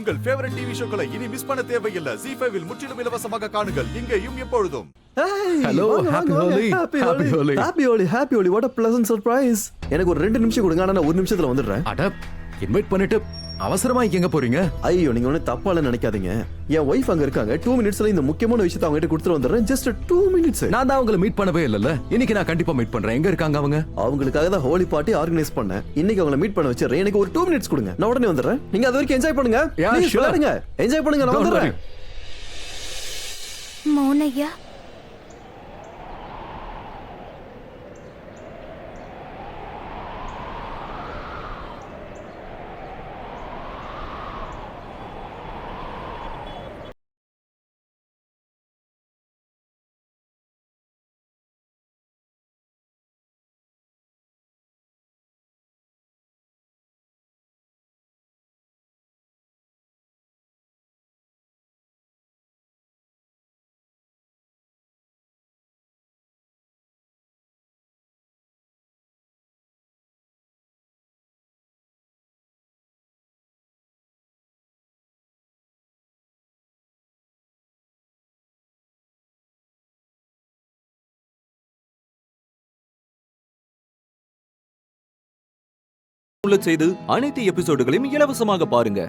உங்கள் favourite TV ஷோக்களை இனி miss பண்ண தேவையில்லை. ZEE5 இல் முற்றிலும் இலவசமாக காணுங்கள். இங்கேயும் எப்பொழுதும். Hello, happy Holi. Happy Holi. Happy Holi, happy Holi. What a pleasant surprise. எனக்கு ஒரு 2 நிமிஷம் கொடுங்க, ஆனா நான் 1 நிமிஷத்துல வந்துடுறேன். அட இன்வைட் பண்ணிட்டு அவசரமா எங்க போறீங்க? ஐயோ, நீங்க ஒண்ணு தப்பால நினைக்காதீங்க. என் ஒய்ஃப் அங்க இருக்காங்க. 2 மினிட்ஸ்ல இந்த முக்கியமான விஷயத்தை அவங்க கிட்ட கொடுத்துட்டு வந்துடுறேன். Just 2 minutes. நான் தான் அவங்கள மீட் பண்ணவே இல்லல்ல. இன்னைக்கு நான் கண்டிப்பா மீட் பண்றேன். எங்க இருக்காங்க அவங்க? அவங்களுக்காக தான் ஹோலி பார்ட்டி ஆர்கனைஸ் பண்ணேன். இன்னைக்கு அவங்கள மீட் பண்ண வச்சிரேன். எனக்கு ஒரு 2 மினிட்ஸ் கொடுங்க. நான் உடனே வந்துடுறேன். நீங்க அது வரைக்கும் என்ஜாய் பண்ணுங்க. ப்ளீஸ் விளையாடுங்க. என்ஜாய் பண்ணுங்க. நான் வந்துடுறேன். மௌனையா, செய்து அனைத்து எபிசோடுகளையும் இலவசமாக பாருங்க.